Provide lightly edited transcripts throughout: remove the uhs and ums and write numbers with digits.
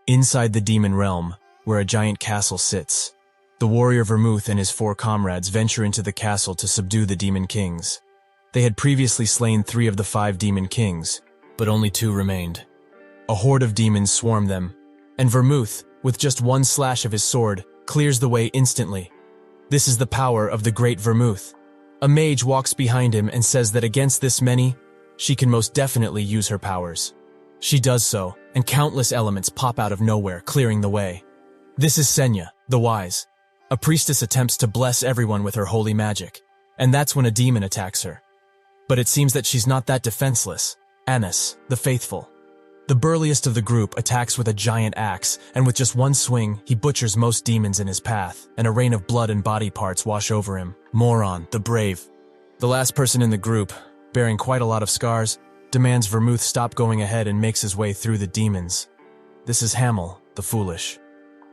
Inside the demon realm, where a giant castle sits, the warrior Vermouth and his 4 comrades venture into the castle to subdue the demon kings. They had previously slain 3 of the 5 demon kings, but only 2 remained. A horde of demons swarm them, and Vermouth, with just one slash of his sword, clears the way instantly. This is the power of the great Vermouth. A mage walks behind him and says that against this many, she can most definitely use her powers. She does so, and countless elements pop out of nowhere, clearing the way. This is Senya, the Wise. A priestess attempts to bless everyone with her holy magic, and that's when a demon attacks her. But it seems that she's not that defenseless. Annis, the Faithful. The burliest of the group attacks with a giant axe, and with just one swing, he butchers most demons in his path, and a rain of blood and body parts wash over him. Moron, the Brave. The last person in the group, bearing quite a lot of scars, demands Vermouth stop going ahead and makes his way through the demons. This is Hamel, the Foolish.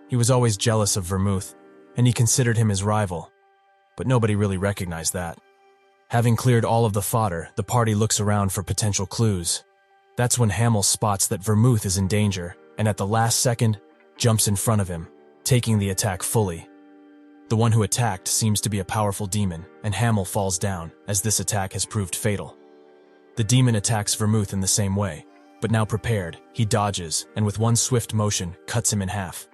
He was always jealous of Vermouth, and he considered him his rival. But nobody really recognized that. Having cleared all of the fodder, the party looks around for potential clues. That's when Hamel spots that Vermouth is in danger, and at the last second, jumps in front of him, taking the attack fully. The one who attacked seems to be a powerful demon, and Hamel falls down, as this attack has proved fatal. The demon attacks Vermouth in the same way, but now prepared, he dodges, and with one swift motion, cuts him in half.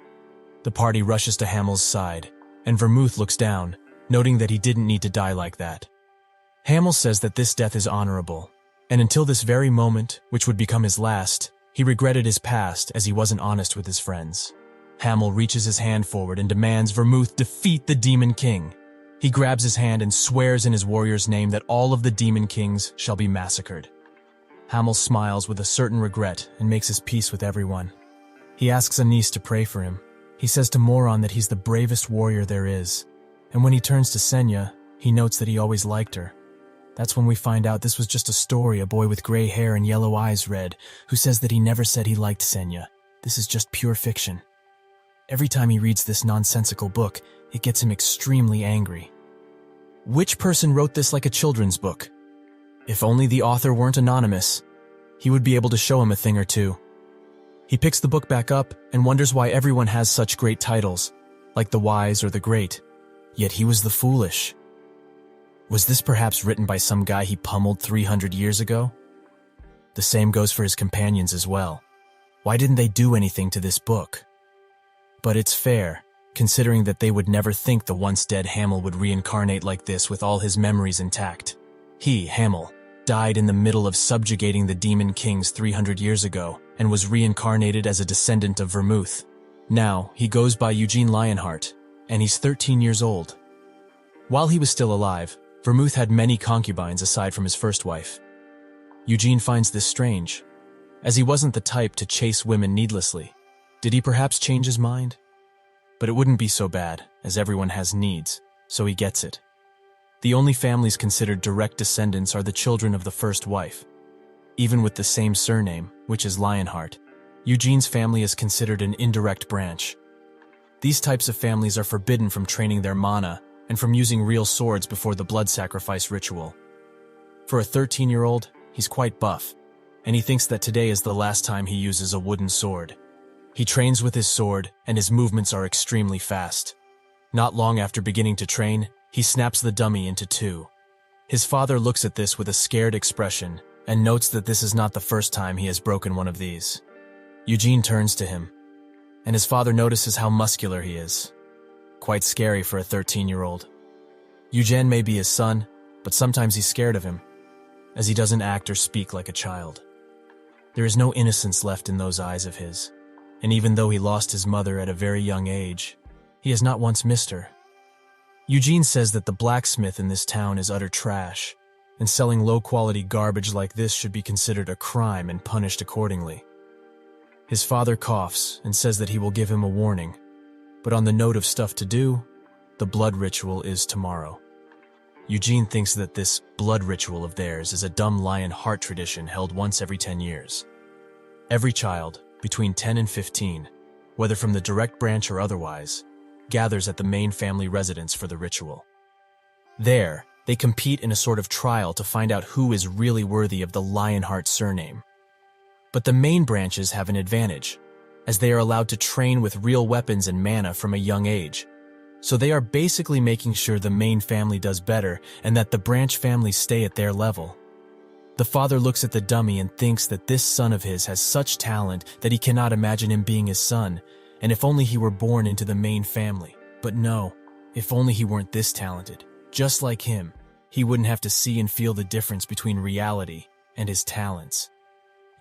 The party rushes to Hamel's side, and Vermouth looks down, noting that he didn't need to die like that. Hamel says that this death is honorable, and until this very moment, which would become his last, he regretted his past as he wasn't honest with his friends. Hamel reaches his hand forward and demands Vermouth defeat the Demon King. He grabs his hand and swears in his warrior's name that all of the Demon Kings shall be massacred. Hamel smiles with a certain regret and makes his peace with everyone. He asks Anise to pray for him. He says to Moron that he's the bravest warrior there is, and when he turns to Senya, he notes that he always liked her. That's when we find out this was just a story a boy with gray hair and yellow eyes read, who says that he never said he liked Senya. This is just pure fiction. Every time he reads this nonsensical book, it gets him extremely angry. Which person wrote this like a children's book? If only the author weren't anonymous, he would be able to show him a thing or two. He picks the book back up and wonders why everyone has such great titles, like the Wise or the Great, yet he was the Foolish. Was this perhaps written by some guy he pummeled 300 years ago? The same goes for his companions as well. Why didn't they do anything to this book? But it's fair, considering that they would never think the once-dead Hamel would reincarnate like this with all his memories intact. He, Hamel, died in the middle of subjugating the Demon Kings 300 years ago and was reincarnated as a descendant of Vermouth. Now, he goes by Eugene Lionheart, and he's 13 years old. While he was still alive, Vermouth had many concubines aside from his first wife. Eugene finds this strange, as he wasn't the type to chase women needlessly. Did he perhaps change his mind? But it wouldn't be so bad, as everyone has needs, so he gets it. The only families considered direct descendants are the children of the first wife. Even with the same surname, which is Lionheart, Eugene's family is considered an indirect branch. These types of families are forbidden from training their mana and from using real swords before the blood sacrifice ritual. For a 13-year-old, he's quite buff, and he thinks that today is the last time he uses a wooden sword. He trains with his sword, and his movements are extremely fast. Not long after beginning to train, he snaps the dummy into 2. His father looks at this with a scared expression and notes that this is not the first time he has broken one of these. Eugene turns to him, and his father notices how muscular he is. Quite scary for a 13-year-old. Eugene may be his son, but sometimes he's scared of him, as he doesn't act or speak like a child. There is no innocence left in those eyes of his, and even though he lost his mother at a very young age, he has not once missed her. Eugene says that the blacksmith in this town is utter trash, and selling low-quality garbage like this should be considered a crime and punished accordingly. His father coughs and says that he will give him a warning, but on the note of stuff to do, the blood ritual is tomorrow. Eugene thinks that this blood ritual of theirs is a dumb lion heart tradition held once every 10 years. Every child, between 10 and 15, whether from the direct branch or otherwise, gathers at the main family residence for the ritual. There, they compete in a sort of trial to find out who is really worthy of the Lionheart surname. But the main branches have an advantage, as they are allowed to train with real weapons and mana from a young age. So they are basically making sure the main family does better and that the branch families stay at their level. The father looks at the dummy and thinks that this son of his has such talent that he cannot imagine him being his son, and if only he were born into the main family. But no, if only he weren't this talented. Just like him, he wouldn't have to see and feel the difference between reality and his talents.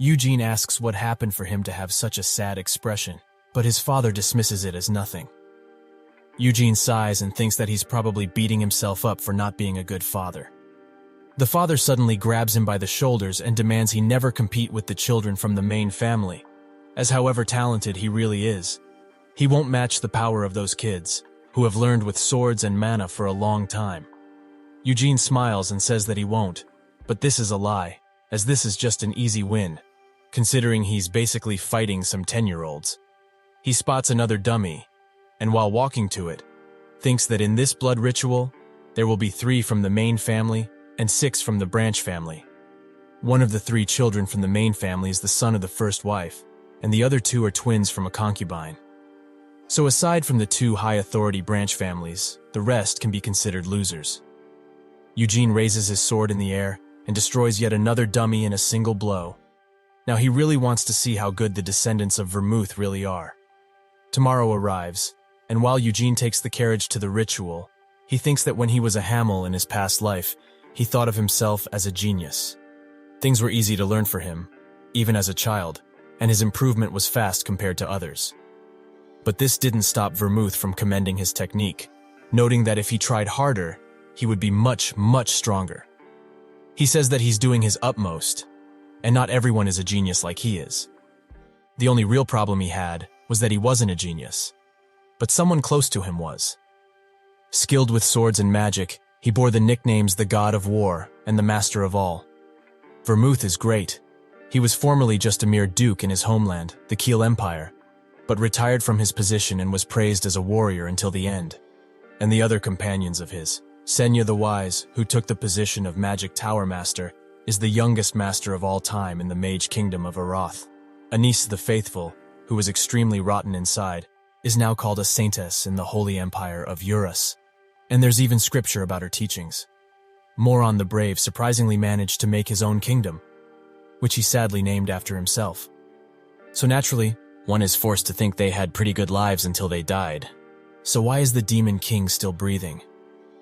Eugene asks what happened for him to have such a sad expression, but his father dismisses it as nothing. Eugene sighs and thinks that he's probably beating himself up for not being a good father. The father suddenly grabs him by the shoulders and demands he never compete with the children from the main family, as however talented he really is, he won't match the power of those kids, who have learned with swords and mana for a long time. Eugene smiles and says that he won't, but this is a lie, as this is just an easy win, considering he's basically fighting some 10-year-olds. He spots another dummy, and while walking to it, thinks that in this blood ritual, there will be 3 from the main family and 6 from the branch family. One of the 3 children from the main family is the son of the first wife, and the other 2 are twins from a concubine. So aside from the 2 high-authority branch families, the rest can be considered losers. Eugene raises his sword in the air and destroys yet another dummy in a single blow. Now he really wants to see how good the descendants of Vermouth really are. Tomorrow arrives, and while Eugene takes the carriage to the ritual, he thinks that when he was a Hamel in his past life, he thought of himself as a genius. Things were easy to learn for him, even as a child, and his improvement was fast compared to others. But this didn't stop Vermouth from commending his technique, noting that if he tried harder, he would be much, much stronger. He says that he's doing his utmost, and not everyone is a genius like he is. The only real problem he had was that he wasn't a genius, but someone close to him was. Skilled with swords and magic, he bore the nicknames the God of War and the Master of All. Vermouth is great. He was formerly just a mere duke in his homeland, the Kiel Empire, but retired from his position and was praised as a warrior until the end. And the other companions of his, Senya the Wise, who took the position of Magic Tower Master, is the youngest master of all time in the Mage Kingdom of Aroth. Anise the Faithful, who was extremely rotten inside, is now called a saintess in the Holy Empire of Eurus. And there's even scripture about her teachings. Moron the Brave surprisingly managed to make his own kingdom, which he sadly named after himself. So naturally, one is forced to think they had pretty good lives until they died. So why is the Demon King still breathing?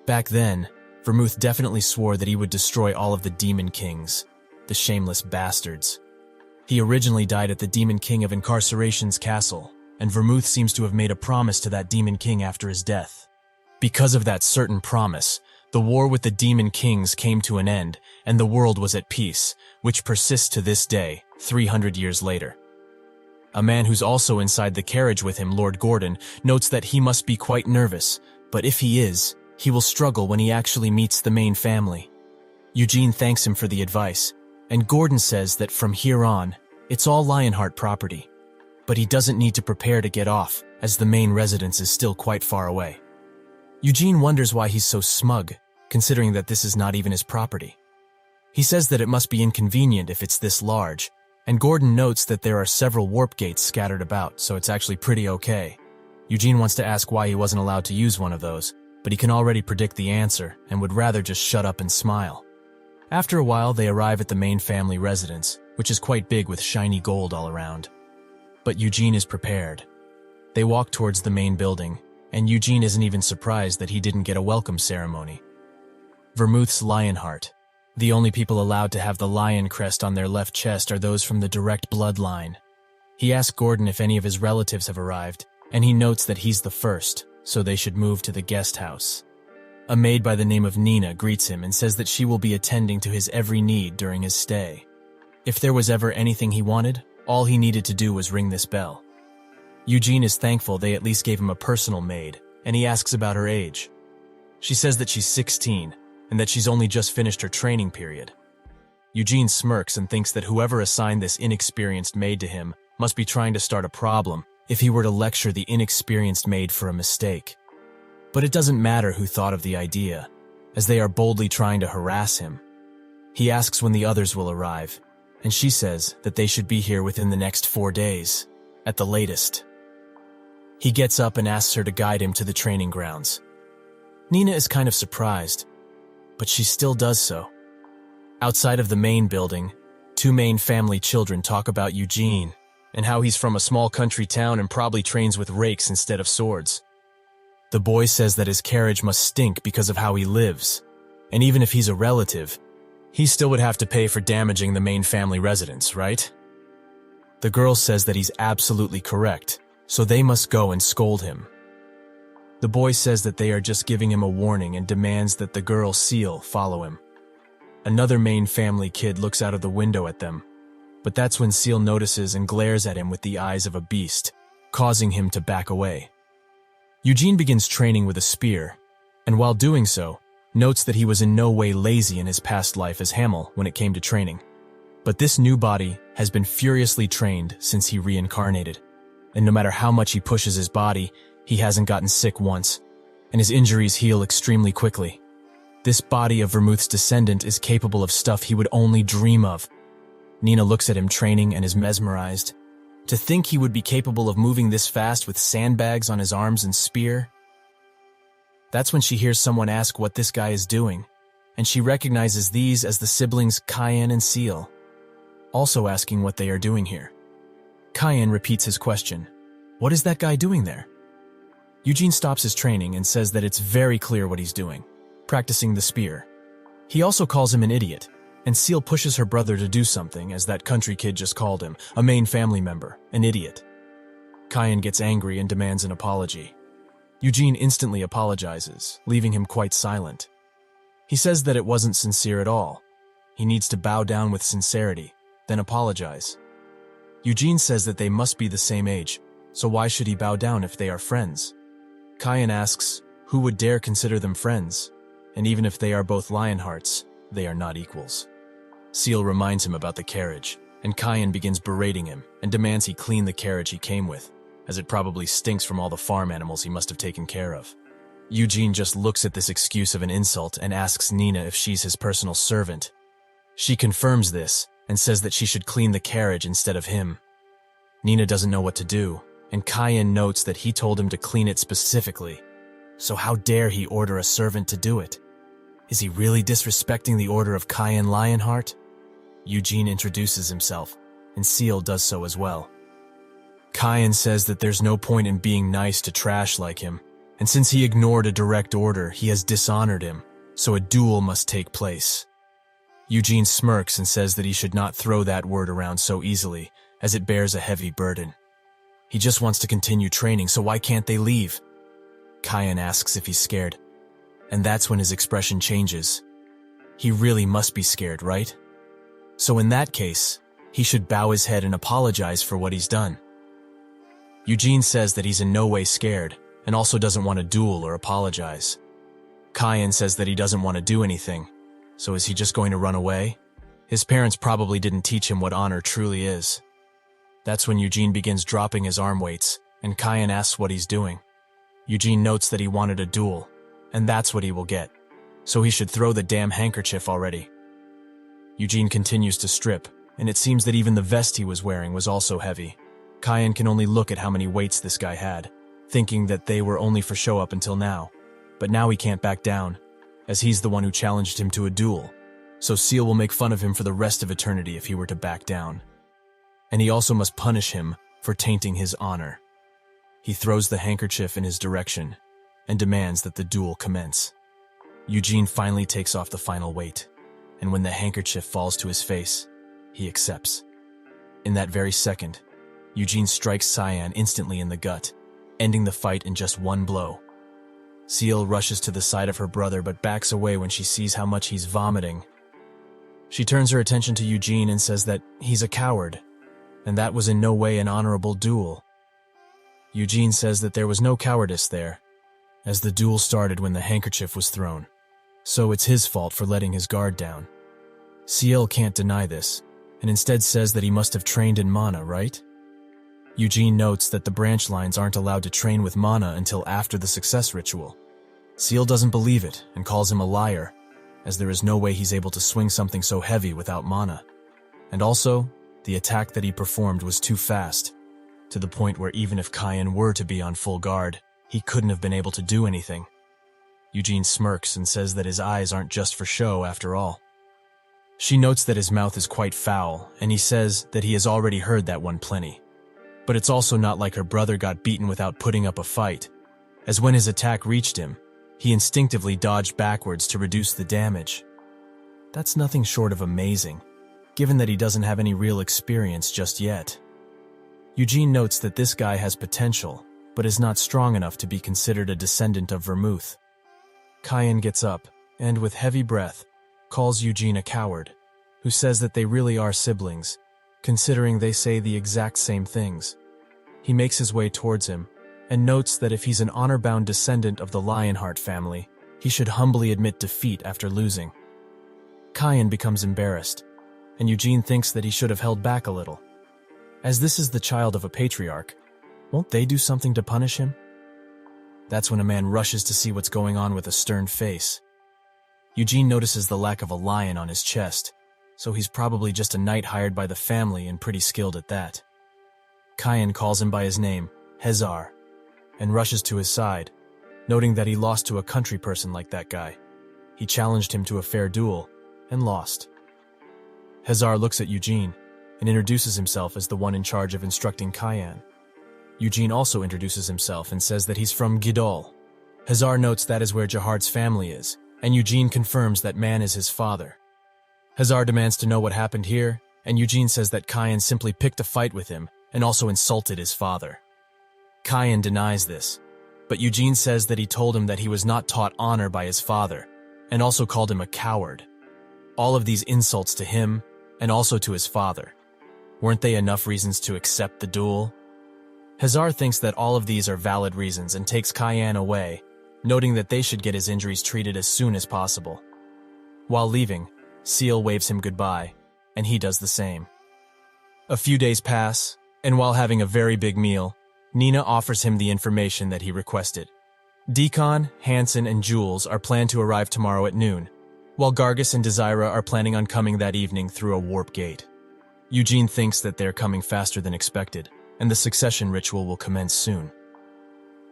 Back then, Vermouth definitely swore that he would destroy all of the Demon Kings, the shameless bastards. He originally died at the Demon King of Incarceration's castle, and Vermouth seems to have made a promise to that Demon King after his death. Because of that certain promise, the war with the Demon Kings came to an end, and the world was at peace, which persists to this day, 300 years later. A man who's also inside the carriage with him, Lord Gordon, notes that he must be quite nervous, but if he is, he will struggle when he actually meets the main family. Eugene thanks him for the advice, and Gordon says that from here on, it's all Lionheart property. But he doesn't need to prepare to get off, as the main residence is still quite far away. Eugene wonders why he's so smug, considering that this is not even his property. He says that it must be inconvenient if it's this large, and Gordon notes that there are several warp gates scattered about, so it's actually pretty okay. Eugene wants to ask why he wasn't allowed to use one of those, but he can already predict the answer and would rather just shut up and smile. After a while, they arrive at the main family residence, which is quite big with shiny gold all around. But Eugene is prepared. They walk towards the main building, and Eugene isn't even surprised that he didn't get a welcome ceremony. Vermouth's Lionheart. The only people allowed to have the lion crest on their left chest are those from the direct bloodline. He asks Gordon if any of his relatives have arrived, and he notes that he's the first, so they should move to the guest house. A maid by the name of Nina greets him and says that she will be attending to his every need during his stay. If there was ever anything he wanted, all he needed to do was ring this bell. Eugene is thankful they at least gave him a personal maid, and he asks about her age. She says that she's 16, and that she's only just finished her training period. Eugene smirks and thinks that whoever assigned this inexperienced maid to him must be trying to start a problem if he were to lecture the inexperienced maid for a mistake. But it doesn't matter who thought of the idea, as they are boldly trying to harass him. He asks when the others will arrive, and she says that they should be here within the next 4 days. at the latest. He gets up and asks her to guide him to the training grounds. Nina is kind of surprised, but she still does so. Outside of the main building, two main family children talk about Eugene and how he's from a small country town and probably trains with rakes instead of swords. The boy says that his carriage must stink because of how he lives, and even if he's a relative, he still would have to pay for damaging the main family residence, right? The girl says that he's absolutely correct, so they must go and scold him. The boy says that they are just giving him a warning and demands that the girl, Seal, follow him. Another main family kid looks out of the window at them, but that's when Seal notices and glares at him with the eyes of a beast, causing him to back away. Eugene begins training with a spear, and while doing so, notes that he was in no way lazy in his past life as Hamel when it came to training. But this new body has been furiously trained since he reincarnated, and no matter how much he pushes his body, he hasn't gotten sick once, and his injuries heal extremely quickly. This body of Vermouth's descendant is capable of stuff he would only dream of. Nina looks at him training and is mesmerized. To think he would be capable of moving this fast with sandbags on his arms and spear. That's when she hears someone ask what this guy is doing, and she recognizes these as the siblings Cayenne and Seal, also asking what they are doing here. Cayenne repeats his question. What is that guy doing there? Eugene stops his training and says that it's very clear what he's doing, practicing the spear. He also calls him an idiot, and Seal pushes her brother to do something, as that country kid just called him, a main family member, an idiot. Cayenne gets angry and demands an apology. Eugene instantly apologizes, leaving him quite silent. He says that it wasn't sincere at all. He needs to bow down with sincerity, then apologize. Eugene says that they must be the same age, so why should he bow down if they are friends? Cayenne asks, who would dare consider them friends? And even if they are both Lionhearts, they are not equals. Seal reminds him about the carriage, and Cayenne begins berating him and demands he clean the carriage he came with, as it probably stinks from all the farm animals he must have taken care of. Eugene just looks at this excuse of an insult and asks Nina if she's his personal servant. She confirms this and says that she should clean the carriage instead of him. Nina doesn't know what to do, and Cayenne notes that he told him to clean it specifically. So how dare he order a servant to do it? Is he really disrespecting the order of Cayenne Lionheart? Eugene introduces himself, and Seal does so as well. Cayenne says that there's no point in being nice to trash like him, and since he ignored a direct order, he has dishonored him, so a duel must take place. Eugene smirks and says that he should not throw that word around so easily, as it bears a heavy burden. He just wants to continue training, so why can't they leave? Cayenne asks if he's scared, and that's when his expression changes. He really must be scared, right? So in that case, he should bow his head and apologize for what he's done. Eugene says that he's in no way scared, and also doesn't want to duel or apologize. Cayenne says that he doesn't want to do anything, so is he just going to run away? His parents probably didn't teach him what honor truly is. That's when Eugene begins dropping his arm weights, and Cayenne asks what he's doing. Eugene notes that he wanted a duel, and that's what he will get, so he should throw the damn handkerchief already. Eugene continues to strip, and it seems that even the vest he was wearing was also heavy. Cayenne can only look at how many weights this guy had, thinking that they were only for show up until now. But now he can't back down, as he's the one who challenged him to a duel, so Seal will make fun of him for the rest of eternity if he were to back down. And he also must punish him for tainting his honor. He throws the handkerchief in his direction, and demands that the duel commence. Eugene finally takes off the final weight, and when the handkerchief falls to his face, he accepts. In that very second, Eugene strikes Cayenne instantly in the gut, ending the fight in just one blow. Seal rushes to the side of her brother but backs away when she sees how much he's vomiting. She turns her attention to Eugene and says that he's a coward, and that was in no way an honorable duel. Eugene says that there was no cowardice there, as the duel started when the handkerchief was thrown, so it's his fault for letting his guard down. Ciel can't deny this, and instead says that he must have trained in mana, right? Eugene notes that the branch lines aren't allowed to train with mana until after the success ritual. Ciel doesn't believe it and calls him a liar, as there is no way he's able to swing something so heavy without mana. And also, the attack that he performed was too fast. to the point where even if Kyan were to be on full guard, he couldn't have been able to do anything. Eugene smirks and says that his eyes aren't just for show after all. She notes that his mouth is quite foul, and he says that he has already heard that one plenty. But it's also not like her brother got beaten without putting up a fight, as when his attack reached him, he instinctively dodged backwards to reduce the damage. That's nothing short of amazing, given that he doesn't have any real experience just yet. Eugene notes that this guy has potential, but is not strong enough to be considered a descendant of Vermouth. Kyan gets up, and with heavy breath, calls Eugene a coward, who says that they really are siblings, considering they say the exact same things. He makes his way towards him, and notes that if he's an honor-bound descendant of the Lionheart family, he should humbly admit defeat after losing. Kyan becomes embarrassed, and Eugene thinks that he should have held back a little. As this is the child of a patriarch, won't they do something to punish him? That's when a man rushes to see what's going on with a stern face. Eugene notices the lack of a lion on his chest, so he's probably just a knight hired by the family and pretty skilled at that. Kyan calls him by his name, Hezar, and rushes to his side, noting that he lost to a country person like that guy. He challenged him to a fair duel, and lost. Hezar looks at Eugene, and introduces himself as the one in charge of instructing Kyan. Eugene also introduces himself and says that he's from Gidol. Hezar notes that is where Jahard's family is, and Eugene confirms that man is his father. Hezar demands to know what happened here, and Eugene says that Kyan simply picked a fight with him and also insulted his father. Kyan denies this, but Eugene says that he told him that he was not taught honor by his father, and also called him a coward. All of these insults to him, and also to his father. Weren't they enough reasons to accept the duel? Hezar thinks that all of these are valid reasons and takes Kyan away, noting that they should get his injuries treated as soon as possible. While leaving, Seal waves him goodbye, and he does the same. A few days pass, and while having a very big meal, Nina offers him the information that he requested. Deacon, Hansen, and Jules are planned to arrive tomorrow at noon, while Gargus and Desira are planning on coming that evening through a warp gate. Eugene thinks that they're coming faster than expected, and the succession ritual will commence soon.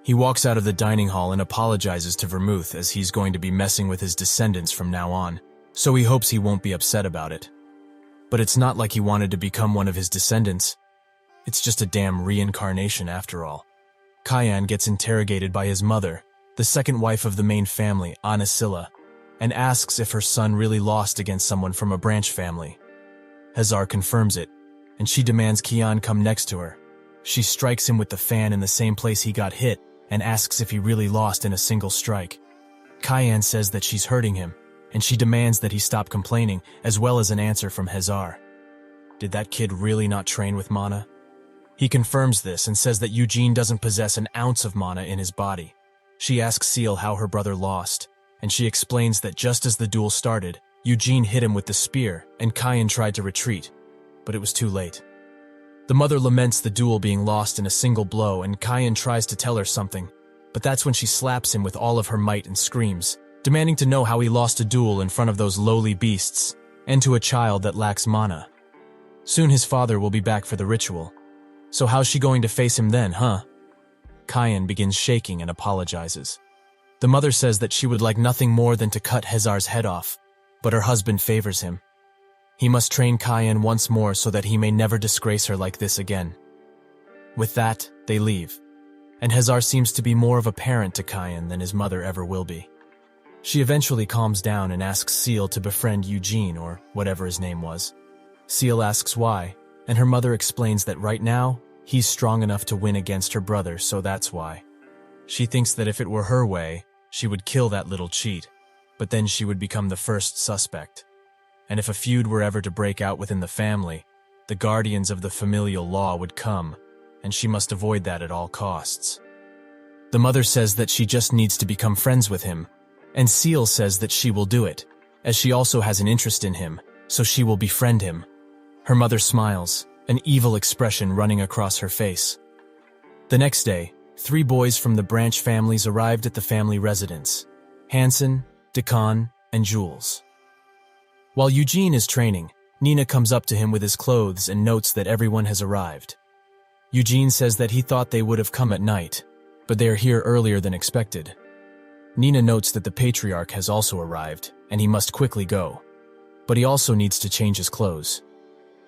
He walks out of the dining hall and apologizes to Vermouth as he's going to be messing with his descendants from now on, so he hopes he won't be upset about it. But it's not like he wanted to become one of his descendants. It's just a damn reincarnation after all. Kyan gets interrogated by his mother, the second wife of the main family, Anasilla, and asks if her son really lost against someone from a branch family. Hezar confirms it, and she demands Kyan come next to her. She strikes him with the fan in the same place he got hit and asks if he really lost in a single strike. Kyan says that she's hurting him, and she demands that he stop complaining, as well as an answer from Hezar. Did that kid really not train with mana? He confirms this and says that Eugene doesn't possess an ounce of mana in his body. She asks Seal how her brother lost, and she explains that just as the duel started, Eugene hit him with the spear, and Kyan tried to retreat, but it was too late. The mother laments the duel being lost in a single blow, and Kyan tries to tell her something, but that's when she slaps him with all of her might and screams, demanding to know how he lost a duel in front of those lowly beasts, and to a child that lacks mana. Soon his father will be back for the ritual. So how's she going to face him then, huh? Kyan begins shaking and apologizes. The mother says that she would like nothing more than to cut Hezar's head off, but her husband favors him. He must train Kyan once more so that he may never disgrace her like this again. With that, they leave, and Hezar seems to be more of a parent to Kyan than his mother ever will be. She eventually calms down and asks Seal to befriend Eugene, or whatever his name was. Seal asks why, and her mother explains that right now, he's strong enough to win against her brother, so that's why. She thinks that if it were her way, she would kill that little cheat, but then she would become the first suspect. And if a feud were ever to break out within the family, the guardians of the familial law would come, and she must avoid that at all costs. The mother says that she just needs to become friends with him, and Seal says that she will do it, as she also has an interest in him, so she will befriend him. Her mother smiles, an evil expression running across her face. The next day, 3 boys from the branch families arrived at the family residence: Hansen, Deacon, and Jules. While Eugene is training, Nina comes up to him with his clothes and notes that everyone has arrived. Eugene says that he thought they would have come at night, but they are here earlier than expected. Nina notes that the patriarch has also arrived, and he must quickly go. But he also needs to change his clothes.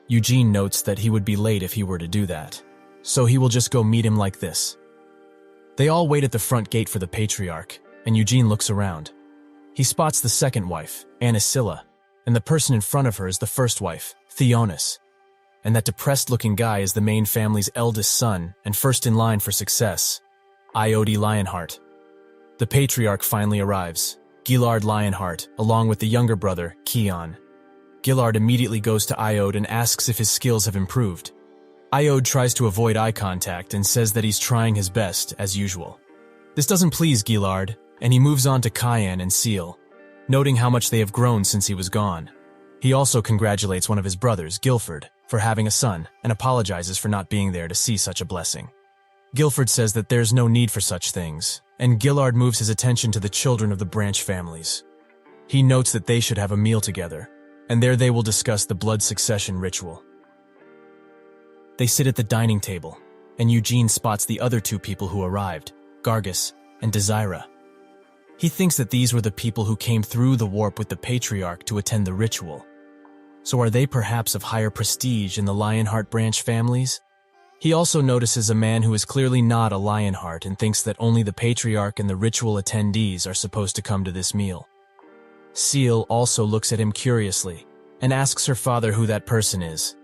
Eugene notes that he would be late if he were to do that, so he will just go meet him like this. They all wait at the front gate for the patriarch, and Eugene looks around. He spots the second wife, Anisilla, and the person in front of her is the first wife, Theonis. And that depressed-looking guy is the main family's eldest son and first in line for success, Iode Lionheart. The patriarch finally arrives, Gillard Lionheart, along with the younger brother, Keon. Gillard immediately goes to Iode and asks if his skills have improved. Iode tries to avoid eye contact and says that he's trying his best, as usual. This doesn't please Gillard, and he moves on to Cayenne and Seal, noting how much they have grown since he was gone. He also congratulates one of his brothers, Guilford, for having a son, and apologizes for not being there to see such a blessing. Guilford says that there's no need for such things, and Gillard moves his attention to the children of the branch families. He notes that they should have a meal together, and there they will discuss the blood succession ritual. They sit at the dining table, and Eugene spots the other two people who arrived, Gargus and Desira. He thinks that these were the people who came through the warp with the patriarch to attend the ritual. So are they perhaps of higher prestige in the Lionheart branch families? He also notices a man who is clearly not a Lionheart and thinks that only the patriarch and the ritual attendees are supposed to come to this meal. Seal also looks at him curiously and asks her father who that person is.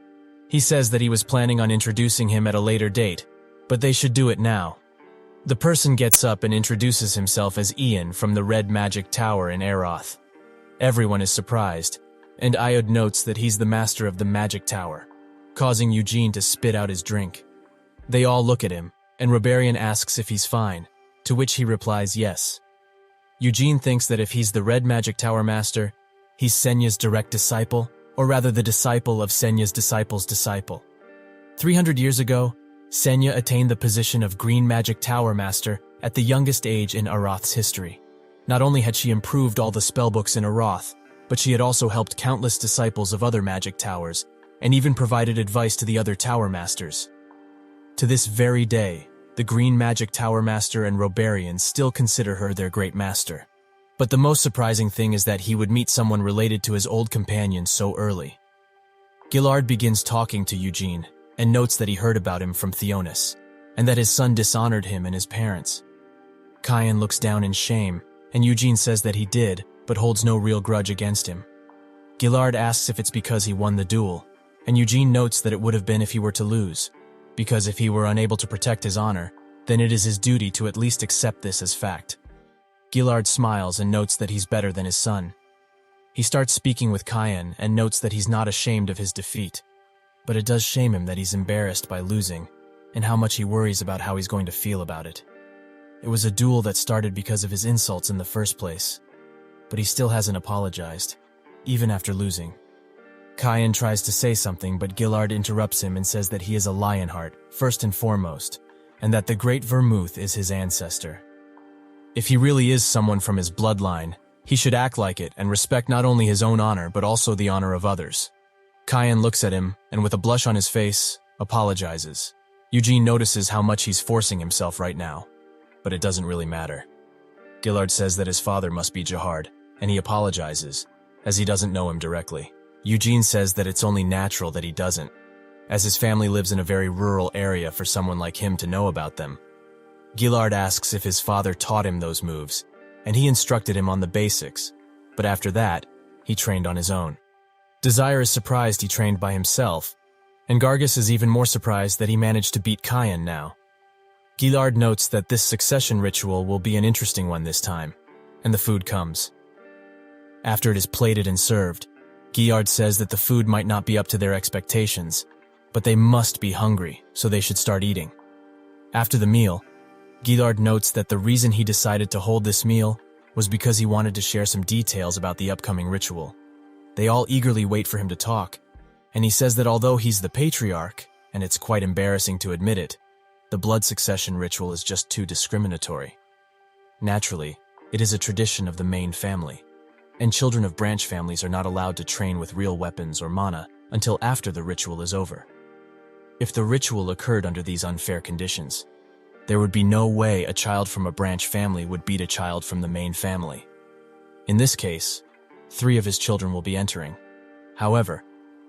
He says that he was planning on introducing him at a later date, but they should do it now. The person gets up and introduces himself as Ian from the Red Magic Tower in Aeroth. Everyone is surprised, and Iode notes that he's the master of the Magic Tower, causing Eugene to spit out his drink. They all look at him, and Roberian asks if he's fine, to which he replies yes. Eugene thinks that if he's the Red Magic Tower master, he's Senya's direct disciple, or rather the disciple of Senya's disciple's disciple. 300 years ago, Senya attained the position of Green Magic Tower Master at the youngest age in Aroth's history. Not only had she improved all the spellbooks in Aroth, but she had also helped countless disciples of other magic towers, and even provided advice to the other Tower Masters. To this very day, the Green Magic Tower Master and Roberian still consider her their great master. But the most surprising thing is that he would meet someone related to his old companion so early. Gillard begins talking to Eugene, and notes that he heard about him from Theonis, and that his son dishonored him and his parents. Cayenne looks down in shame, and Eugene says that he did, but holds no real grudge against him. Gillard asks if it's because he won the duel, and Eugene notes that it would have been if he were to lose, because if he were unable to protect his honor, then it is his duty to at least accept this as fact. Gillard smiles and notes that he's better than his son. He starts speaking with Cayenne and notes that he's not ashamed of his defeat. But it does shame him that he's embarrassed by losing, and how much he worries about how he's going to feel about it. It was a duel that started because of his insults in the first place, but he still hasn't apologized, even after losing. Cayenne tries to say something, but Gillard interrupts him and says that he is a Lionheart, first and foremost, and that the great Vermouth is his ancestor. If he really is someone from his bloodline, he should act like it and respect not only his own honor but also the honor of others. Cayenne looks at him, and with a blush on his face, apologizes. Eugene notices how much he's forcing himself right now, but it doesn't really matter. Gillard says that his father must be Jahard, and he apologizes, as he doesn't know him directly. Eugene says that it's only natural that he doesn't, as his family lives in a very rural area for someone like him to know about them. Gillard asks if his father taught him those moves, and he instructed him on the basics, but after that, he trained on his own. Desire is surprised he trained by himself, and Gargus is even more surprised that he managed to beat Cayenne now. Gillard notes that this succession ritual will be an interesting one this time, and the food comes. After it is plated and served, Gillard says that the food might not be up to their expectations, but they must be hungry, so they should start eating. After the meal, Gillard notes that the reason he decided to hold this meal was because he wanted to share some details about the upcoming ritual. They all eagerly wait for him to talk, and he says that although he's the patriarch, and it's quite embarrassing to admit it, the blood succession ritual is just too discriminatory. Naturally, it is a tradition of the main family, and children of branch families are not allowed to train with real weapons or mana until after the ritual is over. if the ritual occurred under these unfair conditions. There would be no way a child from a branch family would beat a child from the main family. In this case, 3 of his children will be entering. However,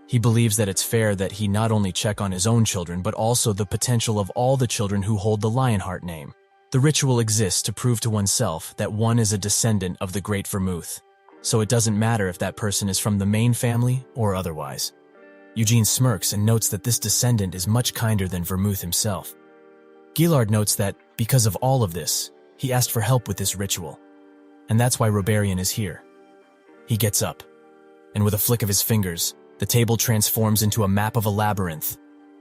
he believes that it's fair that he not only check on his own children but also the potential of all the children who hold the Lionheart name. The ritual exists to prove to oneself that one is a descendant of the great Vermouth, so it doesn't matter if that person is from the main family or otherwise. Eugene smirks and notes that this descendant is much kinder than Vermouth himself. Gillard notes that, because of all of this, he asked for help with this ritual. And that's why Roberian is here. He gets up, and with a flick of his fingers, the table transforms into a map of a labyrinth.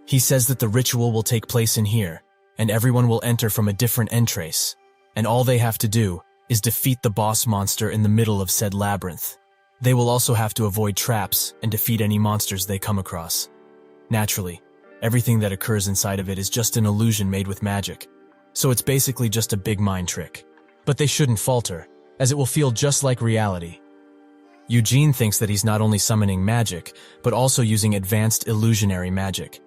He says that the ritual will take place in here, and everyone will enter from a different entrance, and all they have to do is defeat the boss monster in the middle of said labyrinth. They will also have to avoid traps and defeat any monsters they come across. Naturally, everything that occurs inside of it is just an illusion made with magic, so it's basically just a big mind trick. But they shouldn't falter, as it will feel just like reality. Eugene thinks that he's not only summoning magic, but also using advanced illusionary magic.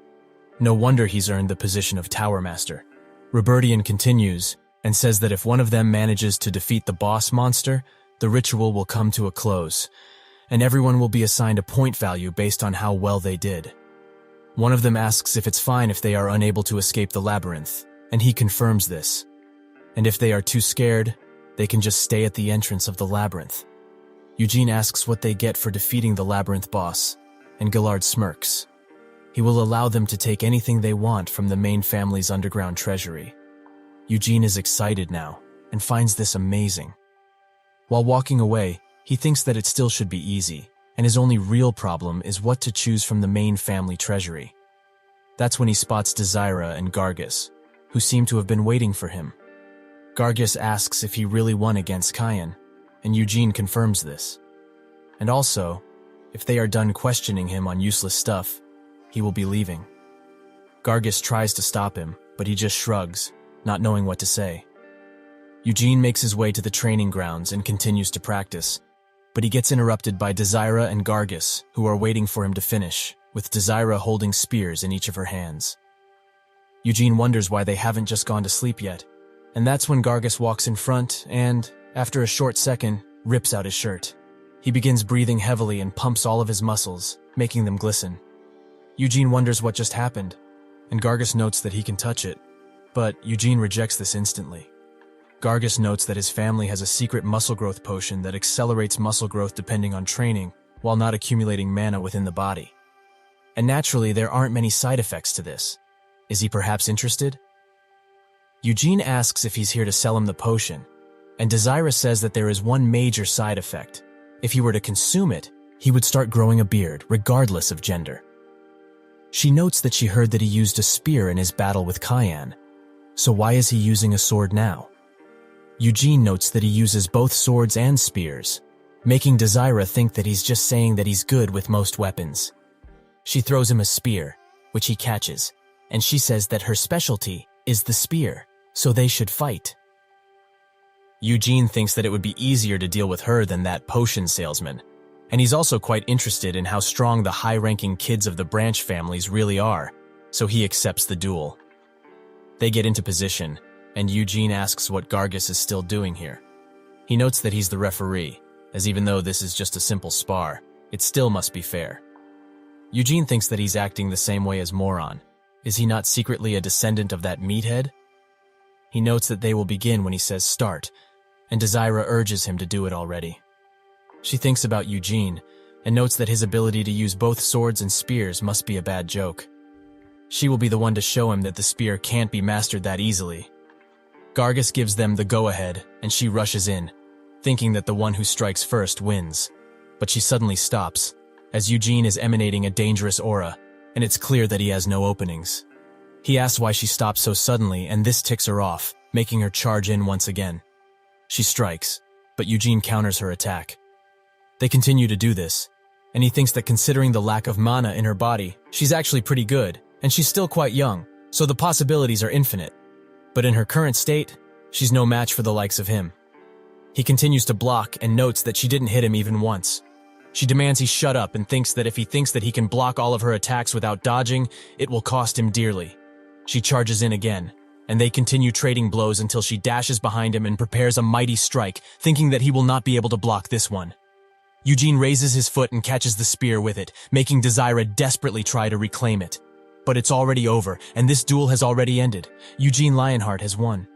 No wonder he's earned the position of Tower Master. Robertian continues and says that if one of them manages to defeat the boss monster, the ritual will come to a close, and everyone will be assigned a point value based on how well they did. One of them asks if it's fine if they are unable to escape the labyrinth, and he confirms this. And if they are too scared, they can just stay at the entrance of the labyrinth. Eugene asks what they get for defeating the labyrinth boss, and Gillard smirks. He will allow them to take anything they want from the main family's underground treasury. Eugene is excited now, and finds this amazing. While walking away, he thinks that it still should be easy, and his only real problem is what to choose from the main family treasury. That's when he spots Desira and Gargus, who seem to have been waiting for him. Gargus asks if he really won against Kyan, and Eugene confirms this. And also, if they are done questioning him on useless stuff, he will be leaving. Gargus tries to stop him, but he just shrugs, not knowing what to say. Eugene makes his way to the training grounds and continues to practice, but he gets interrupted by Desira and Gargus, who are waiting for him to finish, with Desira holding spears in each of her hands. Eugene wonders why they haven't just gone to sleep yet, and that's when Gargus walks in front and, after a short second, rips out his shirt. He begins breathing heavily and pumps all of his muscles, making them glisten. Eugene wonders what just happened, and Gargus notes that he can touch it, but Eugene rejects this instantly. Gargus notes that his family has a secret muscle growth potion that accelerates muscle growth depending on training, while not accumulating mana within the body. And naturally, there aren't many side effects to this. Is he perhaps interested? Eugene asks if he's here to sell him the potion, and Desira says that there is one major side effect. If he were to consume it, he would start growing a beard, regardless of gender. She notes that she heard that he used a spear in his battle with Kyan, so why is he using a sword now? Eugene notes that he uses both swords and spears, making Desira think that he's just saying that he's good with most weapons. She throws him a spear, which he catches, and she says that her specialty is the spear, so they should fight. Eugene thinks that it would be easier to deal with her than that potion salesman, and he's also quite interested in how strong the high-ranking kids of the branch families really are, so he accepts the duel. They get into position, and Eugene asks what Gargus is still doing here. He notes that he's the referee, as even though this is just a simple spar, it still must be fair. Eugene thinks that he's acting the same way as Moron. Is he not secretly a descendant of that meathead? He notes that they will begin when he says start, and Desira urges him to do it already. She thinks about Eugene, and notes that his ability to use both swords and spears must be a bad joke. She will be the one to show him that the spear can't be mastered that easily. Gargus gives them the go-ahead, and she rushes in, thinking that the one who strikes first wins. But she suddenly stops, as Eugene is emanating a dangerous aura, and it's clear that he has no openings. He asks why she stops so suddenly, and this ticks her off, making her charge in once again. She strikes, but Eugene counters her attack. They continue to do this, and he thinks that considering the lack of mana in her body, she's actually pretty good, and she's still quite young, so the possibilities are infinite. But in her current state, she's no match for the likes of him. He continues to block and notes that she didn't hit him even once. She demands he shut up and thinks that if he thinks that he can block all of her attacks without dodging, it will cost him dearly. She charges in again, and they continue trading blows until she dashes behind him and prepares a mighty strike, thinking that he will not be able to block this one. Eugene raises his foot and catches the spear with it, making Desire desperately try to reclaim it. But it's already over, and this duel has already ended. Eugene Lionheart has won.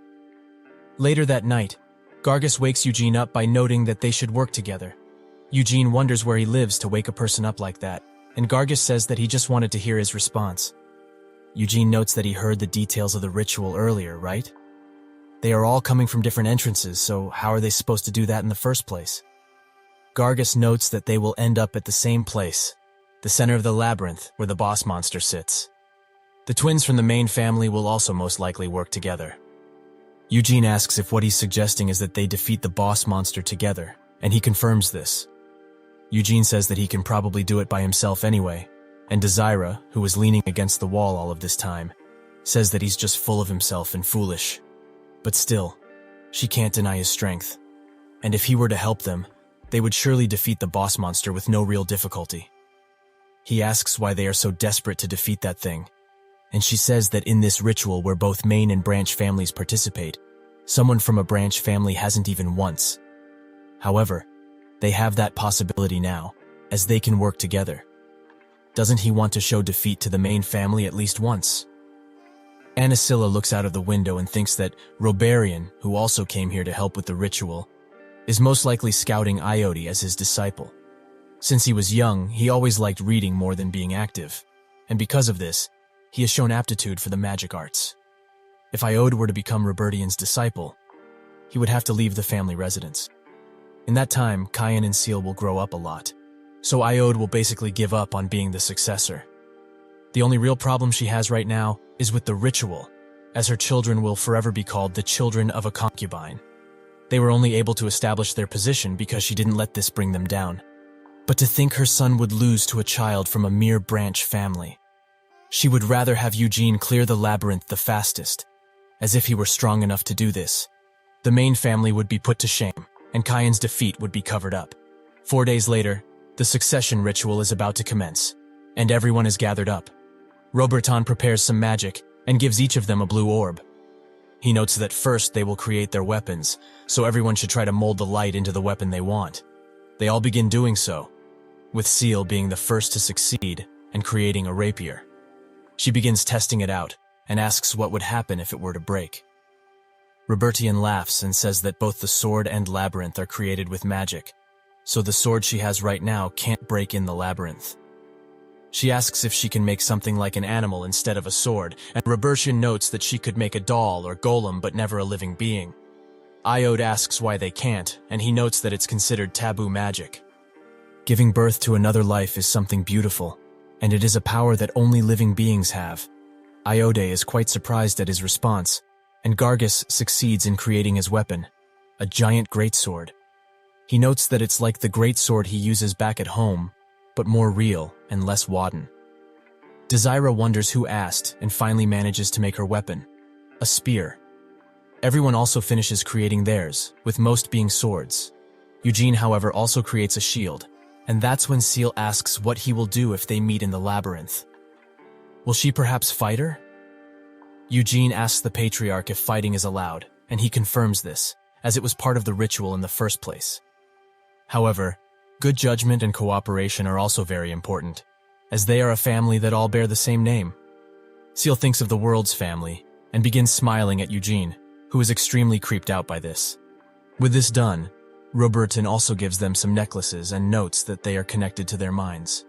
Later that night, Gargus wakes Eugene up by noting that they should work together. Eugene wonders where he lives to wake a person up like that, and Gargus says that he just wanted to hear his response. Eugene notes that he heard the details of the ritual earlier, right? They are all coming from different entrances, so how are they supposed to do that in the first place? Gargus notes that they will end up at the same place, the center of the labyrinth where the boss monster sits. The twins from the main family will also most likely work together. Eugene asks if what he's suggesting is that they defeat the boss monster together, and he confirms this. Eugene says that he can probably do it by himself anyway, and Desire, who was leaning against the wall all of this time, says that he's just full of himself and foolish. But still, she can't deny his strength. And if he were to help them, they would surely defeat the boss monster with no real difficulty. He asks why they are so desperate to defeat that thing, and she says that in this ritual where both main and branch families participate, someone from a branch family hasn't even once. However, they have that possibility now, as they can work together. Doesn't he want to show defeat to the main family at least once? Anasilla looks out of the window and thinks that Robarian, who also came here to help with the ritual, is most likely scouting Iode as his disciple. Since he was young, he always liked reading more than being active, and because of this, he has shown aptitude for the magic arts. If Iode were to become Robertian's disciple, he would have to leave the family residence. In that time, Kyan and Seal will grow up a lot, so Iode will basically give up on being the successor. The only real problem she has right now is with the ritual, as her children will forever be called the children of a concubine. They were only able to establish their position because she didn't let this bring them down. But to think her son would lose to a child from a mere branch family. She would rather have Eugene clear the labyrinth the fastest, as if he were strong enough to do this. The main family would be put to shame, and Kyan's defeat would be covered up. 4 days later, the succession ritual is about to commence, and everyone is gathered up. Roberton prepares some magic and gives each of them a blue orb. He notes that first they will create their weapons, so everyone should try to mold the light into the weapon they want. They all begin doing so, with Seal being the first to succeed and creating a rapier. She begins testing it out and asks what would happen if it were to break. Robertian laughs and says that both the sword and labyrinth are created with magic, so the sword she has right now can't break in the labyrinth. She asks if she can make something like an animal instead of a sword, and Robertian notes that she could make a doll or golem but never a living being. Iode asks why they can't, and he notes that it's considered taboo magic. Giving birth to another life is something beautiful, and it is a power that only living beings have. Iode is quite surprised at his response, and Gargus succeeds in creating his weapon, a giant greatsword. He notes that it's like the greatsword he uses back at home, but more real and less wadden. Desira wonders who asked and finally manages to make her weapon, a spear. Everyone also finishes creating theirs, with most being swords. Eugene, however, also creates a shield, and that's when Seal asks what he will do if they meet in the labyrinth. Will she perhaps fight her? Eugene asks the patriarch if fighting is allowed, and he confirms this, as it was part of the ritual in the first place. However, good judgment and cooperation are also very important, as they are a family that all bear the same name. Seal thinks of the world's family, and begins smiling at Eugene, who is extremely creeped out by this. With this done, Roberton also gives them some necklaces and notes that they are connected to their minds.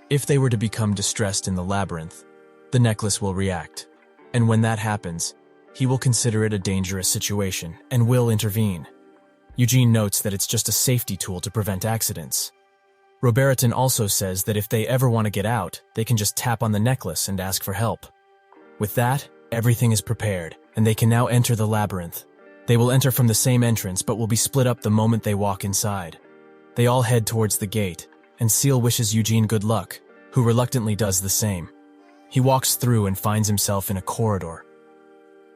If they were to become distressed in the labyrinth, the necklace will react, and when that happens, he will consider it a dangerous situation and will intervene. Eugene notes that it's just a safety tool to prevent accidents. Roberton also says that if they ever want to get out, they can just tap on the necklace and ask for help. With that, everything is prepared, and they can now enter the labyrinth. They will enter from the same entrance but will be split up the moment they walk inside. They all head towards the gate, and Seal wishes Eugene good luck, who reluctantly does the same. He walks through and finds himself in a corridor.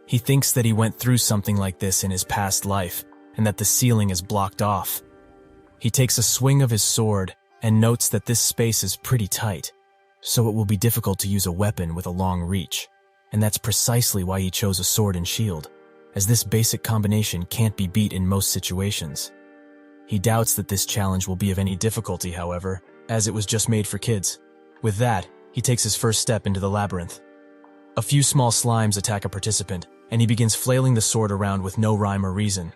He thinks that he went through something like this in his past life, and that the ceiling is blocked off. He takes a swing of his sword and notes that this space is pretty tight, so it will be difficult to use a weapon with a long reach, and that's precisely why he chose a sword and shield, as this basic combination can't be beat in most situations. He doubts that this challenge will be of any difficulty, however, as it was just made for kids. With that, he takes his first step into the labyrinth. A few small slimes attack a participant, and he begins flailing the sword around with no rhyme or reason.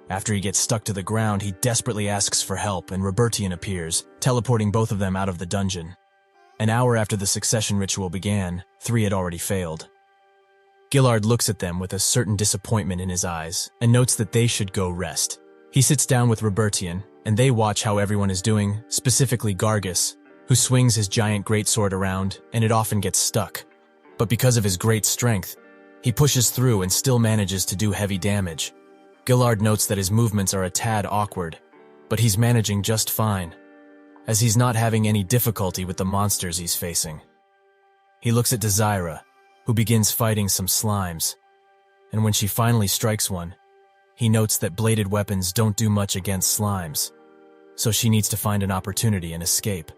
After he gets stuck to the ground, he desperately asks for help, and Robertian appears, teleporting both of them out of the dungeon. An hour after the succession ritual began, 3 had already failed. Gillard looks at them with a certain disappointment in his eyes, and notes that they should go rest. He sits down with Robertian, and they watch how everyone is doing, specifically Gargus, who swings his giant greatsword around, and it often gets stuck. But because of his great strength, he pushes through and still manages to do heavy damage. Gillard notes that his movements are a tad awkward, but he's managing just fine, as he's not having any difficulty with the monsters he's facing. He looks at Desira, who begins fighting some slimes, and when she finally strikes one, he notes that bladed weapons don't do much against slimes, so she needs to find an opportunity and escape.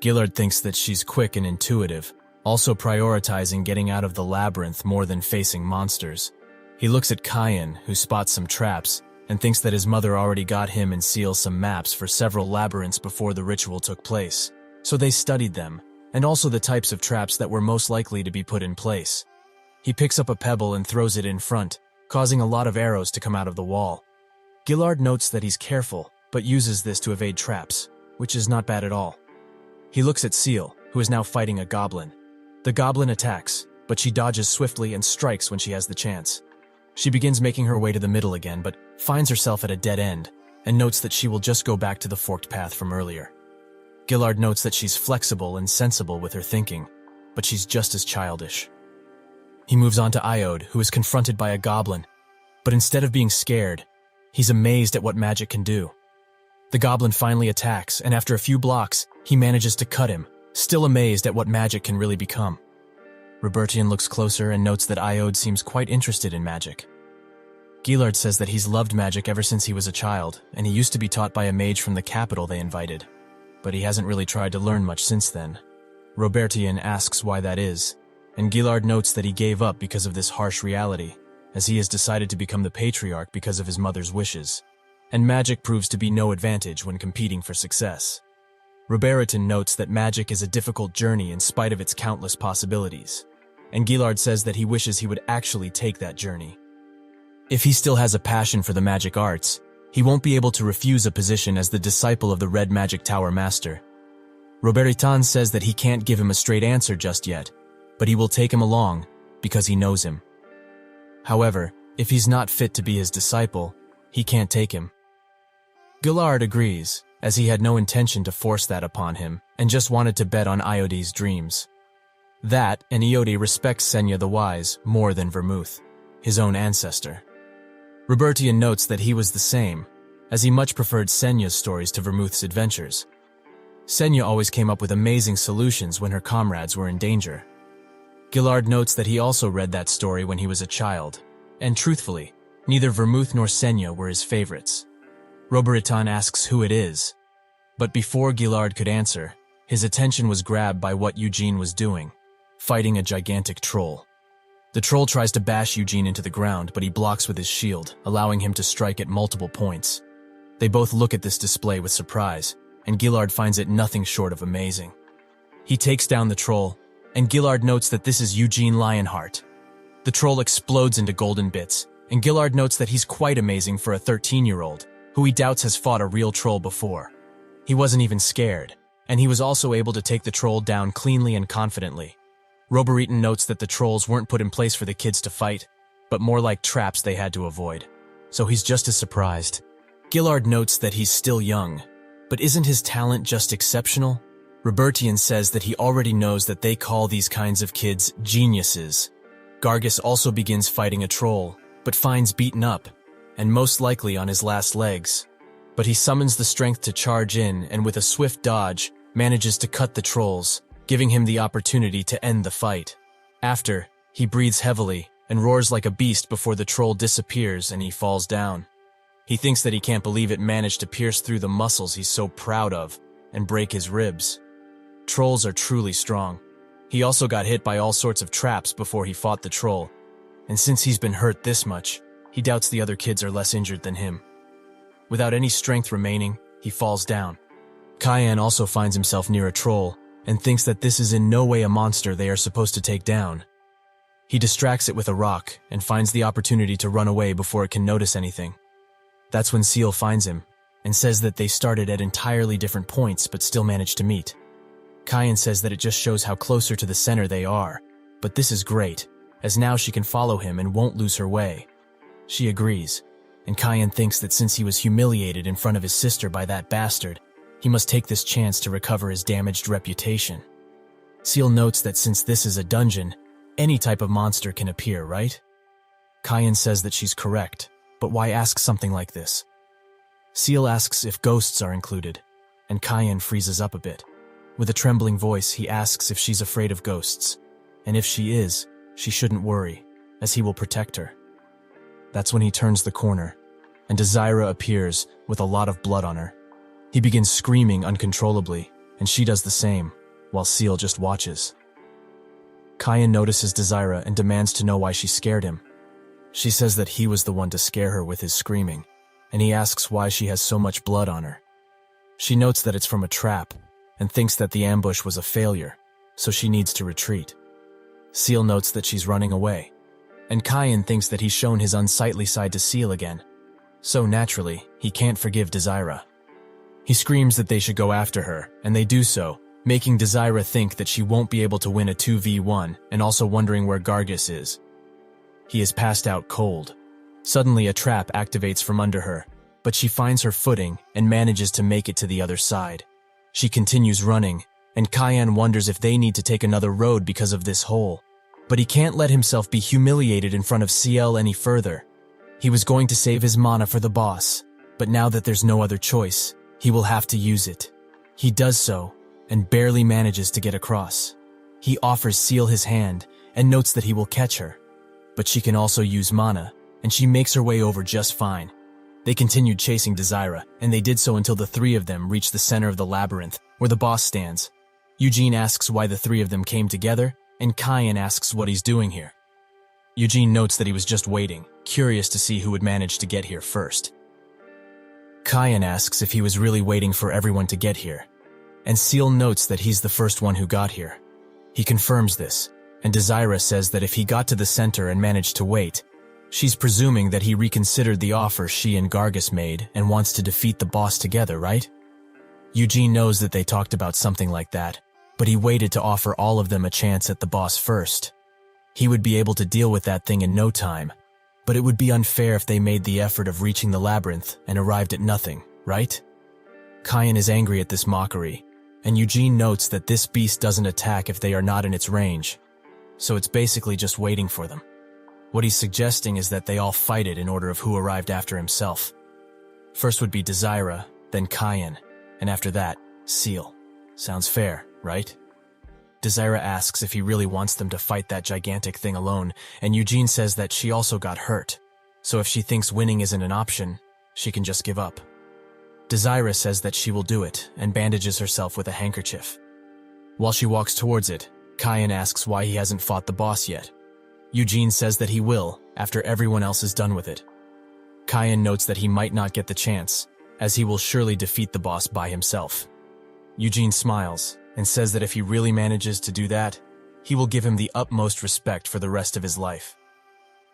Gillard thinks that she's quick and intuitive, also prioritizing getting out of the labyrinth more than facing monsters. He looks at Kyan, who spots some traps, and thinks that his mother already got him and Seal some maps for several labyrinths before the ritual took place, so they studied them, and also the types of traps that were most likely to be put in place. He picks up a pebble and throws it in front, causing a lot of arrows to come out of the wall. Gillard notes that he's careful, but uses this to evade traps, which is not bad at all. He looks at Seal, who is now fighting a goblin. The goblin attacks, but she dodges swiftly and strikes when she has the chance. She begins making her way to the middle again, but finds herself at a dead end, and notes that she will just go back to the forked path from earlier. Gillard notes that she's flexible and sensible with her thinking, but she's just as childish. He moves on to Iode, who is confronted by a goblin, but instead of being scared, he's amazed at what magic can do. The goblin finally attacks, and after a few blocks, he manages to cut him, still amazed at what magic can really become. Robertian looks closer and notes that Iode seems quite interested in magic. Gillard says that he's loved magic ever since he was a child, and he used to be taught by a mage from the capital they invited, but he hasn't really tried to learn much since then. Robertian asks why that is, and Gillard notes that he gave up because of this harsh reality, as he has decided to become the patriarch because of his mother's wishes, and magic proves to be no advantage when competing for success. Robertian notes that magic is a difficult journey in spite of its countless possibilities, and Gillard says that he wishes he would actually take that journey. If he still has a passion for the magic arts, he won't be able to refuse a position as the disciple of the Red Magic Tower Master. Robertian says that he can't give him a straight answer just yet, but he will take him along because he knows him. However, if he's not fit to be his disciple, he can't take him. Gillard agrees, as he had no intention to force that upon him and just wanted to bet on Iode's dreams. That, and Iode respects Senya the Wise more than Vermouth, his own ancestor. Robertian notes that he was the same, as he much preferred Senya's stories to Vermouth's adventures. Senya always came up with amazing solutions when her comrades were in danger. Gillard notes that he also read that story when he was a child, and truthfully, neither Vermouth nor Senya were his favorites. Robertian asks who it is, but before Gillard could answer, his attention was grabbed by what Eugene was doing, fighting a gigantic troll. The troll tries to bash Eugene into the ground, but he blocks with his shield, allowing him to strike at multiple points. They both look at this display with surprise, and Gillard finds it nothing short of amazing. He takes down the troll, and Gillard notes that this is Eugene Lionheart. The troll explodes into golden bits, and Gillard notes that he's quite amazing for a 13-year-old, who he doubts has fought a real troll before. He wasn't even scared, and he was also able to take the troll down cleanly and confidently. Robertian notes that the trolls weren't put in place for the kids to fight, but more like traps they had to avoid, so he's just as surprised. Gillard notes that he's still young, but isn't his talent just exceptional? Robertian says that he already knows that they call these kinds of kids geniuses. Gargus also begins fighting a troll, but finds beaten up, and most likely on his last legs. But he summons the strength to charge in and with a swift dodge, manages to cut the trolls, giving him the opportunity to end the fight. After, he breathes heavily and roars like a beast before the troll disappears and he falls down. He thinks that he can't believe it managed to pierce through the muscles he's so proud of and break his ribs. Trolls are truly strong. He also got hit by all sorts of traps before he fought the troll, and since he's been hurt this much, he doubts the other kids are less injured than him. Without any strength remaining, he falls down. Cayenne also finds himself near a troll and thinks that this is in no way a monster they are supposed to take down. He distracts it with a rock and finds the opportunity to run away before it can notice anything. That's when Seal finds him and says that they started at entirely different points but still managed to meet. Cayenne says that it just shows how closer to the center they are, but this is great, as now she can follow him and won't lose her way. She agrees, and Cayenne thinks that since he was humiliated in front of his sister by that bastard, he must take this chance to recover his damaged reputation. Seal notes that since this is a dungeon, any type of monster can appear, right? Cayenne says that she's correct, but why ask something like this? Seal asks if ghosts are included, and Cayenne freezes up a bit. With a trembling voice, he asks if she's afraid of ghosts, and if she is, she shouldn't worry, as he will protect her. That's when he turns the corner, and Desira appears with a lot of blood on her. He begins screaming uncontrollably, and she does the same, while Seal just watches. Cayenne notices Desira and demands to know why she scared him. She says that he was the one to scare her with his screaming, and he asks why she has so much blood on her. She notes that it's from a trap, and thinks that the ambush was a failure, so she needs to retreat. Seal notes that she's running away, and Cayenne thinks that he's shown his unsightly side to Seal again. So naturally, he can't forgive Desira. He screams that they should go after her, and they do so, making Desira think that she won't be able to win a 2v1 and also wondering where Gargus is. He is passed out cold. Suddenly a trap activates from under her, but she finds her footing and manages to make it to the other side. She continues running, and Cayenne wonders if they need to take another road because of this hole. But he can't let himself be humiliated in front of CL any further. He was going to save his mana for the boss, but now that there's no other choice, he will have to use it. He does so, and barely manages to get across. He offers Seal his hand, and notes that he will catch her. But she can also use mana, and she makes her way over just fine. They continued chasing Desira, and they did so until the three of them reached the center of the labyrinth, where the boss stands. Eugene asks why the three of them came together, and Cayenne asks what he's doing here. Eugene notes that he was just waiting, curious to see who would manage to get here first. Cayenne asks if he was really waiting for everyone to get here, and Seal notes that he's the first one who got here. He confirms this, and Desira says that if he got to the center and managed to wait, she's presuming that he reconsidered the offer she and Gargus made and wants to defeat the boss together, right? Eugene knows that they talked about something like that, but he waited to offer all of them a chance at the boss first. He would be able to deal with that thing in no time, but it would be unfair if they made the effort of reaching the labyrinth and arrived at nothing, right? Cayenne is angry at this mockery, and Eugene notes that this beast doesn't attack if they are not in its range, so it's basically just waiting for them. What he's suggesting is that they all fight it in order of who arrived after himself. First would be Desira, then Cayenne, and after that, Seal. Sounds fair, right? Desira asks if he really wants them to fight that gigantic thing alone, and Eugene says that she also got hurt, so if she thinks winning isn't an option, she can just give up. Desira says that she will do it, and bandages herself with a handkerchief. While she walks towards it, Cayenne asks why he hasn't fought the boss yet. Eugene says that he will, after everyone else is done with it. Cayenne notes that he might not get the chance, as he will surely defeat the boss by himself. Eugene smiles, and says that if he really manages to do that, he will give him the utmost respect for the rest of his life.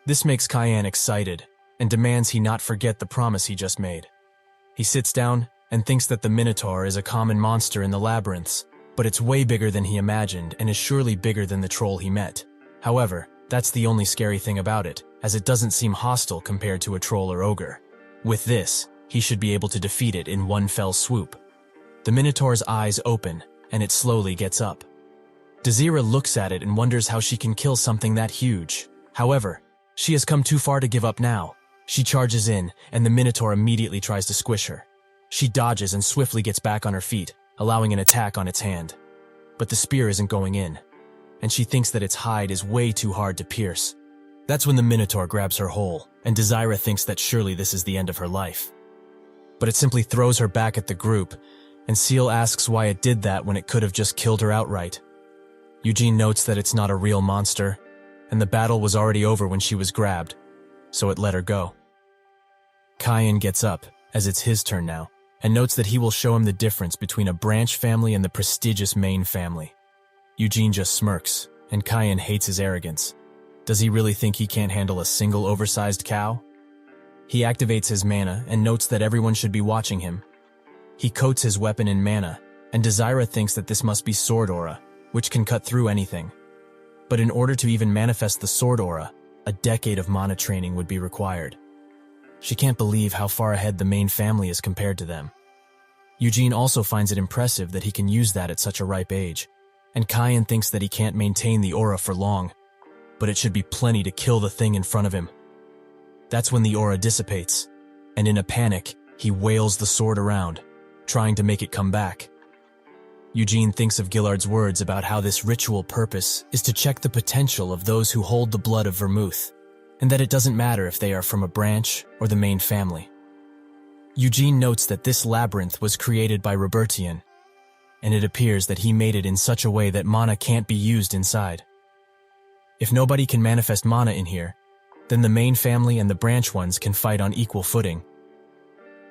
This makes Cayenne excited, and demands he not forget the promise he just made. He sits down, and thinks that the Minotaur is a common monster in the labyrinths, but it's way bigger than he imagined and is surely bigger than the troll he met. However, that's the only scary thing about it, as it doesn't seem hostile compared to a troll or ogre. With this, he should be able to defeat it in one fell swoop. The Minotaur's eyes open, and it slowly gets up. Desira looks at it and wonders how she can kill something that huge. However, she has come too far to give up now. She charges in, and the Minotaur immediately tries to squish her. She dodges and swiftly gets back on her feet, allowing an attack on its hand. But the spear isn't going in, and she thinks that its hide is way too hard to pierce. That's when the Minotaur grabs her whole, and Desira thinks that surely this is the end of her life. But it simply throws her back at the group, and Seal asks why it did that when it could have just killed her outright. Eugene notes that it's not a real monster, and the battle was already over when she was grabbed, so it let her go. Kyan gets up, as it's his turn now, and notes that he will show him the difference between a branch family and the prestigious main family. Eugene just smirks, and Kyan hates his arrogance. Does he really think he can't handle a single oversized cow? He activates his mana and notes that everyone should be watching him. He coats his weapon in mana, and Desira thinks that this must be sword aura, which can cut through anything. But in order to even manifest the sword aura, a decade of mana training would be required. She can't believe how far ahead the main family is compared to them. Eugene also finds it impressive that he can use that at such a ripe age, and Kyan thinks that he can't maintain the aura for long, but it should be plenty to kill the thing in front of him. That's when the aura dissipates, and in a panic, he wails the sword around, trying to make it come back. Eugene thinks of Gillard's words about how this ritual purpose is to check the potential of those who hold the blood of Vermouth, and that it doesn't matter if they are from a branch or the main family. Eugene notes that this labyrinth was created by Robertian, and it appears that he made it in such a way that mana can't be used inside. If nobody can manifest mana in here, then the main family and the branch ones can fight on equal footing.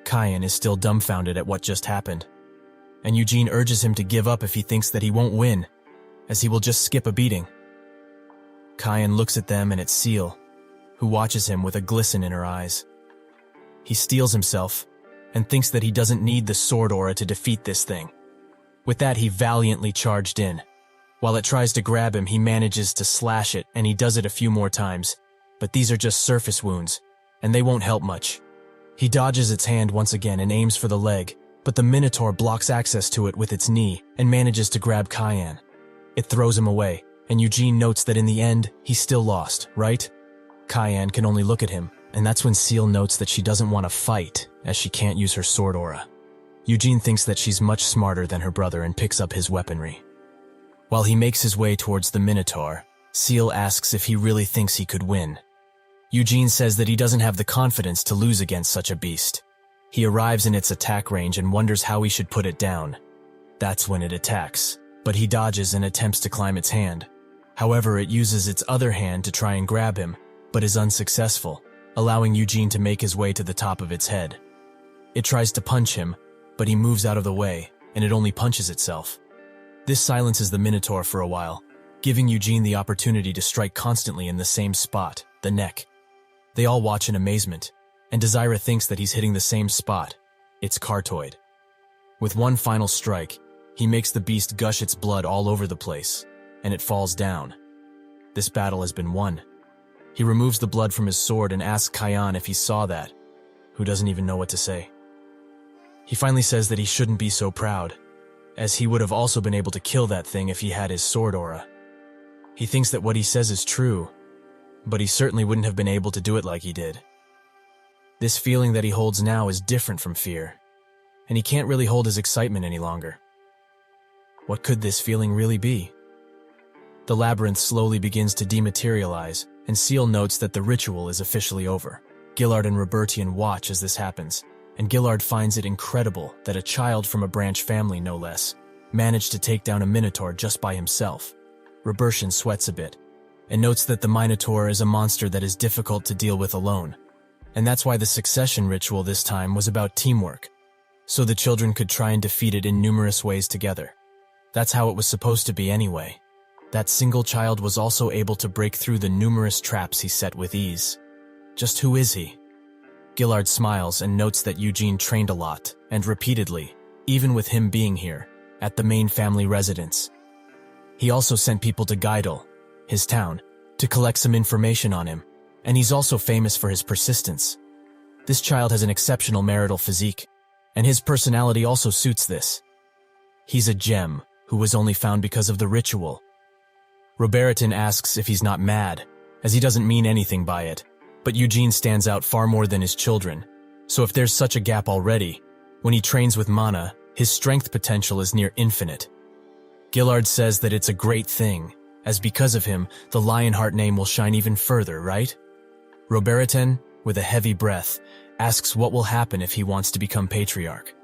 Kyan is still dumbfounded at what just happened, and Eugene urges him to give up if he thinks that he won't win, as he will just skip a beating. Kyan looks at them and at Seal, who watches him with a glisten in her eyes. He steels himself, and thinks that he doesn't need the sword aura to defeat this thing. With that, he valiantly charged in. While it tries to grab him, he manages to slash it, and he does it a few more times, but these are just surface wounds, and they won't help much. He dodges its hand once again and aims for the leg, but the Minotaur blocks access to it with its knee and manages to grab Kyan. It throws him away, and Eugene notes that in the end, he still lost, right? Kyan can only look at him, and that's when Seal notes that she doesn't want to fight, as she can't use her sword aura. Eugene thinks that she's much smarter than her brother and picks up his weaponry. While he makes his way towards the Minotaur, Seal asks if he really thinks he could win. Eugene says that he doesn't have the confidence to lose against such a beast. He arrives in its attack range and wonders how he should put it down. That's when it attacks, but he dodges and attempts to climb its hand. However, it uses its other hand to try and grab him, but is unsuccessful, allowing Eugene to make his way to the top of its head. It tries to punch him, but he moves out of the way, and it only punches itself. This silences the Minotaur for a while, giving Eugene the opportunity to strike constantly in the same spot, the neck. They all watch in amazement, and Desira thinks that he's hitting the same spot, its cartoid. With one final strike, he makes the beast gush its blood all over the place, and it falls down. This battle has been won. He removes the blood from his sword and asks Kyan if he saw that, who doesn't even know what to say. He finally says that he shouldn't be so proud, as he would have also been able to kill that thing if he had his sword aura. He thinks that what he says is true, but he certainly wouldn't have been able to do it like he did. This feeling that he holds now is different from fear, and he can't really hold his excitement any longer. What could this feeling really be? The labyrinth slowly begins to dematerialize, and Seal notes that the ritual is officially over. Gillard and Robertian watch as this happens, and Gillard finds it incredible that a child from a branch family, no less, managed to take down a Minotaur just by himself. Robertian sweats a bit, and notes that the Minotaur is a monster that is difficult to deal with alone, and that's why the succession ritual this time was about teamwork, so the children could try and defeat it in numerous ways together. That's how it was supposed to be anyway. That single child was also able to break through the numerous traps he set with ease. Just who is he? Gillard smiles and notes that Eugene trained a lot, and repeatedly, even with him being here, at the main family residence. He also sent people to Geidel, his town, to collect some information on him, and he's also famous for his persistence. This child has an exceptional marital physique, and his personality also suits this. He's a gem who was only found because of the ritual. Robertian asks if he's not mad, as he doesn't mean anything by it, but Eugene stands out far more than his children, so if there's such a gap already, when he trains with mana, his strength potential is near infinite. Gillard says that it's a great thing, as because of him, the Lionheart name will shine even further, right? Robertin, with a heavy breath, asks what will happen if he wants to become patriarch.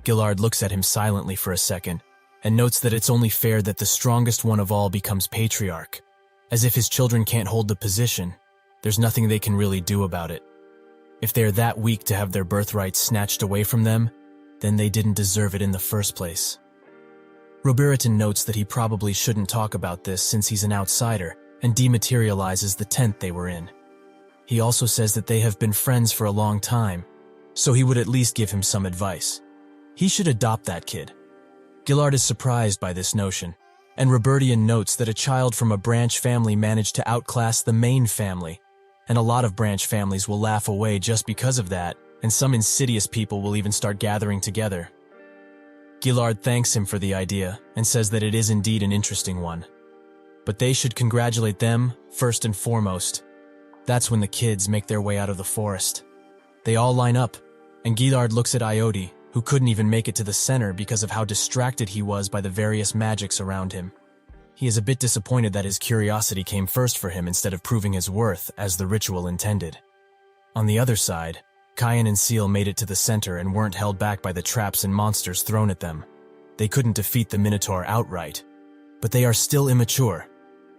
Gillard looks at him silently for a second, and notes that it's only fair that the strongest one of all becomes patriarch. As if his children can't hold the position, there's nothing they can really do about it. If they're that weak to have their birthright snatched away from them, then they didn't deserve it in the first place. Robertin notes that he probably shouldn't talk about this since he's an outsider, and dematerializes the tent they were in. He also says that they have been friends for a long time, so he would at least give him some advice. He should adopt that kid. Gillard is surprised by this notion, and Robertian notes that a child from a branch family managed to outclass the main family, and a lot of branch families will laugh away just because of that, and some insidious people will even start gathering together. Gillard thanks him for the idea, and says that it is indeed an interesting one. But they should congratulate them, first and foremost. That's when the kids make their way out of the forest. They all line up, and Gillard looks at Ioti, who couldn't even make it to the center because of how distracted he was by the various magics around him. He is a bit disappointed that his curiosity came first for him instead of proving his worth as the ritual intended. On the other side, Cayenne and Seal made it to the center and weren't held back by the traps and monsters thrown at them. They couldn't defeat the Minotaur outright, but they are still immature,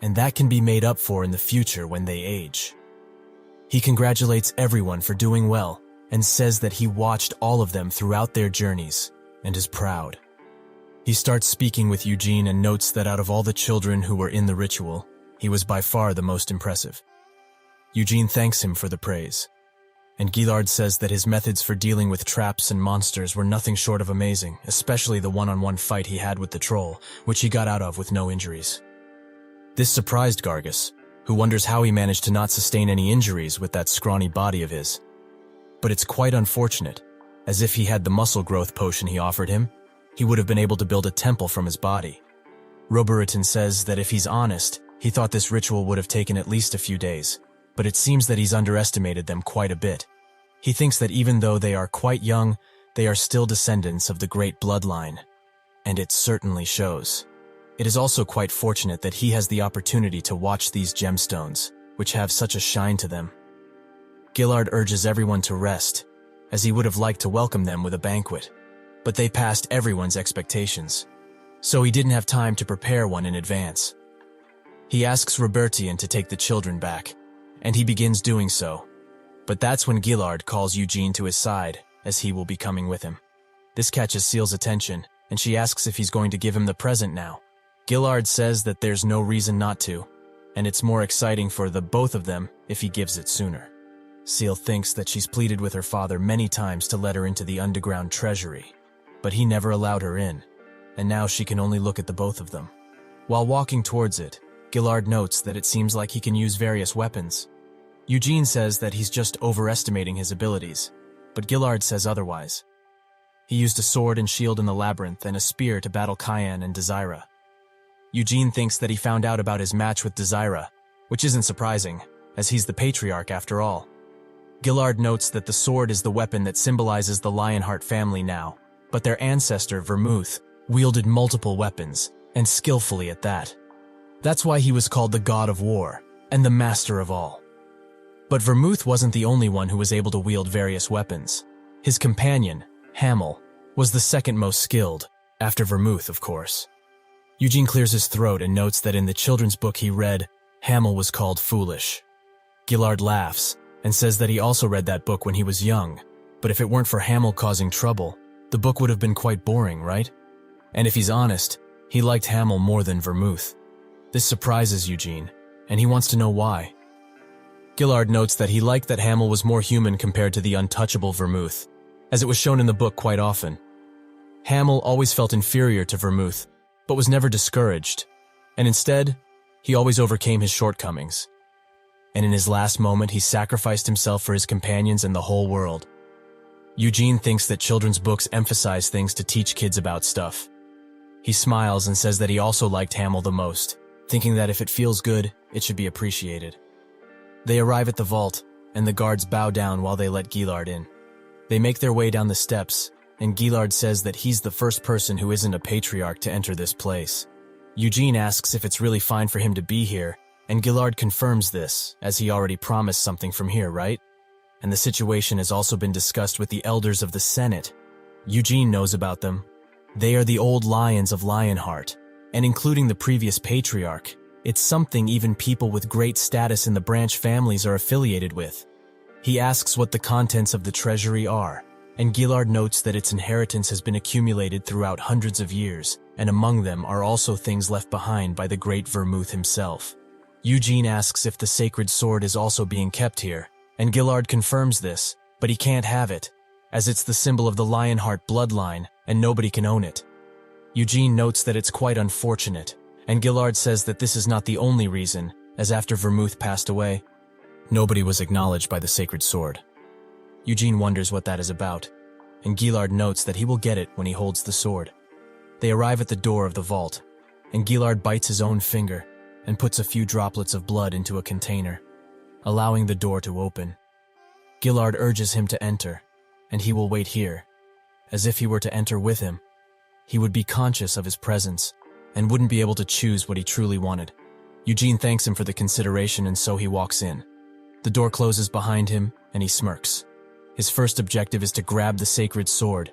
and that can be made up for in the future when they age. He congratulates everyone for doing well, and says that he watched all of them throughout their journeys, and is proud. He starts speaking with Eugene and notes that out of all the children who were in the ritual, he was by far the most impressive. Eugene thanks him for the praise, and Gillard says that his methods for dealing with traps and monsters were nothing short of amazing, especially the one-on-one fight he had with the troll, which he got out of with no injuries. This surprised Gargus, who wonders how he managed to not sustain any injuries with that scrawny body of his. But it's quite unfortunate, as if he had the muscle growth potion he offered him, he would have been able to build a temple from his body. Robertin says that if he's honest, he thought this ritual would have taken at least a few days, but it seems that he's underestimated them quite a bit. He thinks that even though they are quite young, they are still descendants of the great bloodline, and it certainly shows. It is also quite fortunate that he has the opportunity to watch these gemstones, which have such a shine to them. Gillard urges everyone to rest, as he would have liked to welcome them with a banquet, but they passed everyone's expectations, so he didn't have time to prepare one in advance. He asks Robertian to take the children back, and he begins doing so, but that's when Gillard calls Eugene to his side, as he will be coming with him. This catches Seal's attention, and she asks if he's going to give him the present now. Gillard says that there's no reason not to, and it's more exciting for the both of them if he gives it sooner. Seal thinks that she's pleaded with her father many times to let her into the underground treasury, but he never allowed her in, and now she can only look at the both of them. While walking towards it, Gillard notes that it seems like he can use various weapons. Eugene says that he's just overestimating his abilities, but Gillard says otherwise. He used a sword and shield in the labyrinth and a spear to battle Cayenne and Desira. Eugene thinks that he found out about his match with Desira, which isn't surprising, as he's the patriarch after all. Gillard notes that the sword is the weapon that symbolizes the Lionheart family now, but their ancestor, Vermouth, wielded multiple weapons, and skillfully at that. That's why he was called the God of War, and the Master of all. But Vermouth wasn't the only one who was able to wield various weapons. His companion, Hamel, was the second most skilled, after Vermouth, of course. Eugene clears his throat and notes that in the children's book he read, Hamel was called foolish. Gillard laughs, and says that he also read that book when he was young, but if it weren't for Hamel causing trouble, the book would have been quite boring, right? And if he's honest, he liked Hamel more than Vermouth. This surprises Eugene, and he wants to know why. Gillard notes that he liked that Hamel was more human compared to the untouchable Vermouth, as it was shown in the book quite often. Hamel always felt inferior to Vermouth, but was never discouraged, and instead, he always overcame his shortcomings. And in his last moment, he sacrificed himself for his companions and the whole world. Eugene thinks that children's books emphasize things to teach kids about stuff. He smiles and says that he also liked Hamel the most, thinking that if it feels good, it should be appreciated. They arrive at the vault, and the guards bow down while they let Gillard in. They make their way down the steps, and Gillard says that he's the first person who isn't a patriarch to enter this place. Eugene asks if it's really fine for him to be here, and Gillard confirms this, as he already promised something from here, right? And the situation has also been discussed with the elders of the Senate. Eugene knows about them. They are the old lions of Lionheart, and including the previous patriarch, it's something even people with great status in the branch families are affiliated with. He asks what the contents of the treasury are, and Gillard notes that its inheritance has been accumulated throughout hundreds of years, and among them are also things left behind by the great Vermouth himself. Eugene asks if the sacred sword is also being kept here, and Gillard confirms this, but he can't have it, as it's the symbol of the Lionheart bloodline, and nobody can own it. Eugene notes that it's quite unfortunate, and Gillard says that this is not the only reason, as after Vermouth passed away, nobody was acknowledged by the sacred sword. Eugene wonders what that is about, and Gillard notes that he will get it when he holds the sword. They arrive at the door of the vault, and Gillard bites his own finger and puts a few droplets of blood into a container, allowing the door to open. Gillard urges him to enter, and he will wait here, as if he were to enter with him. He would be conscious of his presence, and wouldn't be able to choose what he truly wanted. Eugene thanks him for the consideration, and so he walks in. The door closes behind him, and he smirks. His first objective is to grab the sacred sword.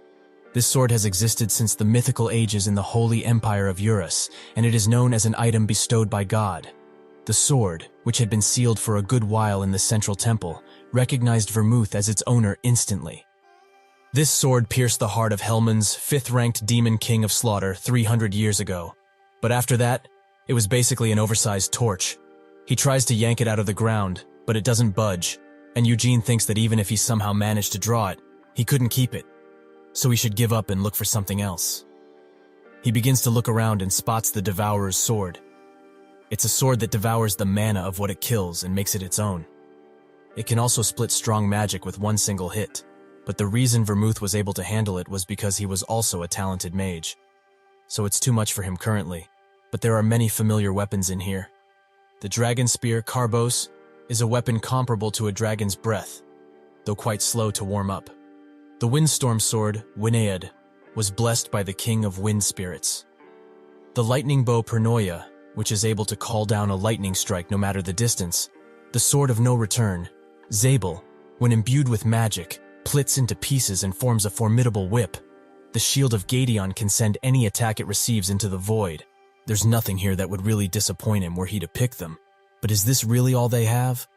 This sword has existed since the mythical ages in the Holy Empire of Eurus, and it is known as an item bestowed by God. The sword, which had been sealed for a good while in the central temple, recognized Vermouth as its owner instantly. This sword pierced the heart of Helmand's fifth-ranked demon king of slaughter 300 years ago. But after that, it was basically an oversized torch. He tries to yank it out of the ground, but it doesn't budge, and Eugene thinks that even if he somehow managed to draw it, he couldn't keep it. So he should give up and look for something else. He begins to look around and spots the Devourer's sword. It's a sword that devours the mana of what it kills and makes it its own. It can also split strong magic with one single hit, but the reason Vermouth was able to handle it was because he was also a talented mage. So it's too much for him currently, but there are many familiar weapons in here. The dragon spear, Carbos, is a weapon comparable to a dragon's breath, though quite slow to warm up. The windstorm sword, Winead, was blessed by the king of wind spirits. The lightning bow, Pernoia, which is able to call down a lightning strike no matter the distance. The sword of no return, Zabel, when imbued with magic, splits into pieces and forms a formidable whip. The shield of Gadion can send any attack it receives into the void. There's nothing here that would really disappoint him were he to pick them. But is this really all they have?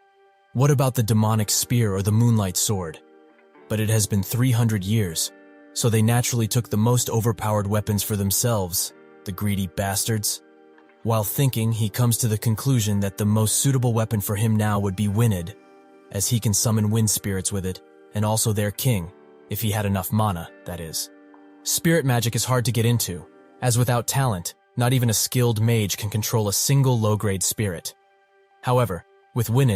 What about the demonic spear or the moonlight sword? But it has been 300 years, so they naturally took the most overpowered weapons for themselves, the greedy bastards. While thinking, he comes to the conclusion that the most suitable weapon for him now would be Winead, as he can summon wind spirits with it, and also their king, if he had enough mana, that is. Spirit magic is hard to get into, as without talent, not even a skilled mage can control a single low-grade spirit. However, with Winead,